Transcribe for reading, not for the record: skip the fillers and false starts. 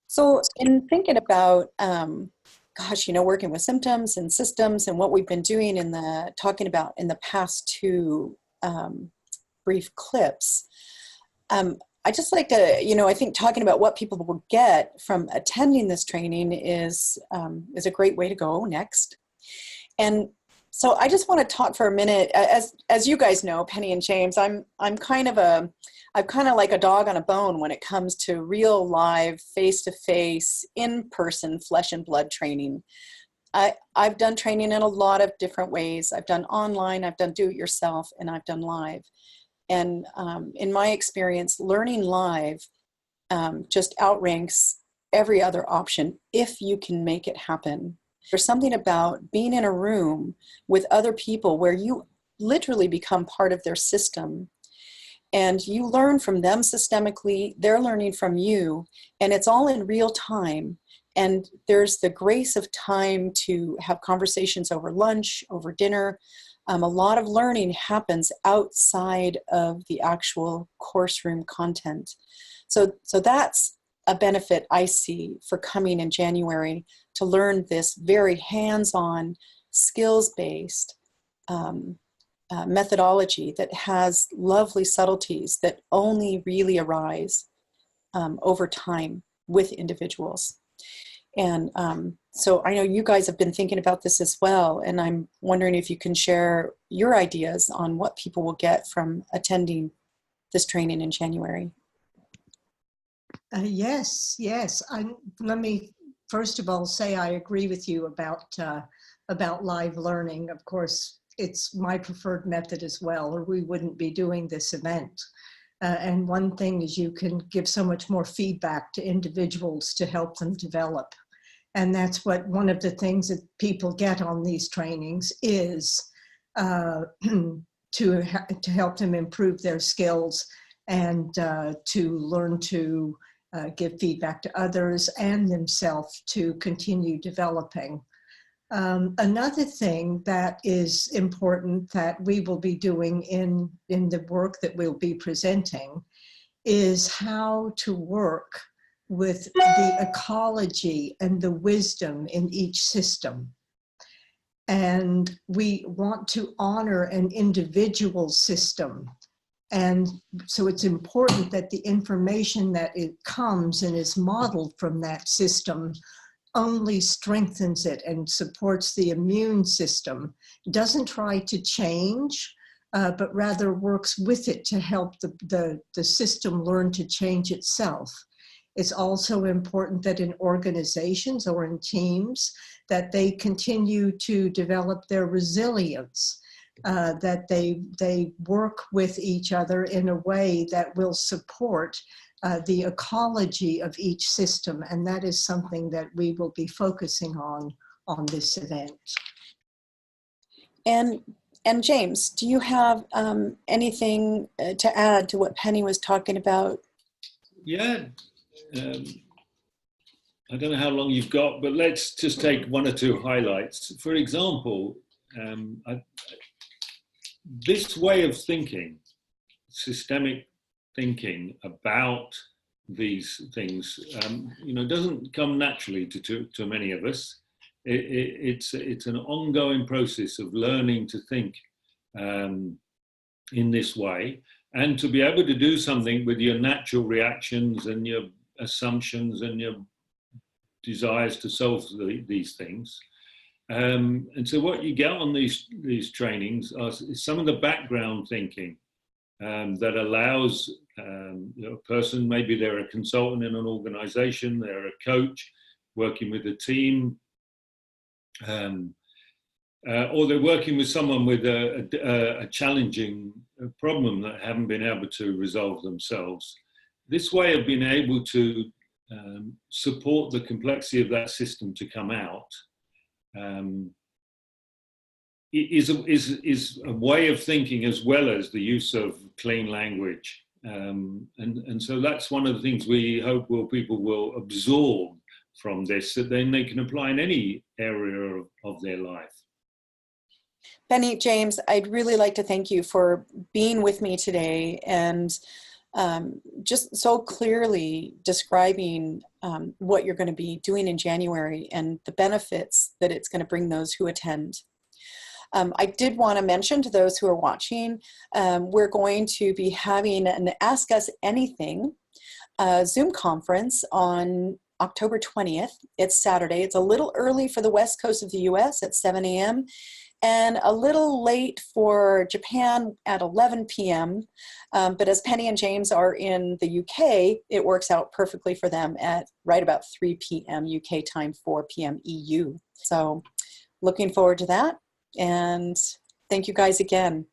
So in thinking about, gosh, working with symptoms and systems and what we've been doing talking about in the past two brief clips, I just like to, I think talking about what people will get from attending this training is a great way to go next. And so I just want to talk for a minute. As you guys know, Penny and James, I'm kind of like a dog on a bone when it comes to real live, face-to-face, in-person, flesh and blood training. I've done training in a lot of different ways. I've done online, I've done do-it-yourself, and I've done live. And in my experience, learning live just outranks every other option if you can make it happen. There's something about being in a room with other people where you literally become part of their system, and you learn from them systemically, they're learning from you, and it's all in real time. And there's the grace of time to have conversations over lunch, over dinner. A lot of learning happens outside of the actual course room content. So that's a benefit I see for coming in January to learn this very hands-on, skills-based methodology that has lovely subtleties that only really arise over time with individuals. And so I know you guys have been thinking about this as well, and I'm wondering if you can share your ideas on what people will get from attending this training in January. Yes. Let me first of all say I agree with you about live learning. Of course, it's my preferred method as well, or we wouldn't be doing this event. And one thing is you can give so much more feedback to individuals to help them develop. And that's what one of the things that people get on these trainings is to help them improve their skills and to learn to give feedback to others and themselves to continue developing. Another thing that is important that we will be doing in the work that we'll be presenting is how to work with the ecology and the wisdom in each system. And we want to honor an individual system. And so it's important that the information that it comes and is modeled from that system only strengthens it and supports the immune system. It doesn't try to change, but rather works with it to help the system learn to change itself. It's also important that in organizations or in teams that they continue to develop their resilience, that they work with each other in a way that will support the ecology of each system. And that is something that we will be focusing on this event. And James, do you have anything to add to what Penny was talking about? Yeah. I don't know how long you've got, but let's just take one or two highlights. For example, this way of thinking, systemic thinking about these things, doesn't come naturally to many of us. It's an ongoing process of learning to think in this way, and to be able to do something with your natural reactions and your assumptions and your desires to solve these things. And so what you get on these trainings is some of the background thinking that allows a person, maybe they're a consultant in an organization, they're a coach working with a team, or they're working with someone with a challenging problem that haven't been able to resolve themselves. This way of being able to support the complexity of that system to come out is a way of thinking, as well as the use of clean language. And so that's one of the things we hope people will absorb from this, that then they can apply in any area of their life. Penny, James, I'd really like to thank you for being with me today and just so clearly describing what you're going to be doing in January and the benefits that it's going to bring those who attend. I did want to mention to those who are watching, we're going to be having an Ask Us Anything Zoom conference on October 20th. It's Saturday. It's a little early for the West Coast of the US at 7 a.m. and a little late for Japan at 11 p.m. But as Penny and James are in the UK, it works out perfectly for them at right about 3 p.m. UK time, 4 p.m. EU. So looking forward to that. And thank you guys again.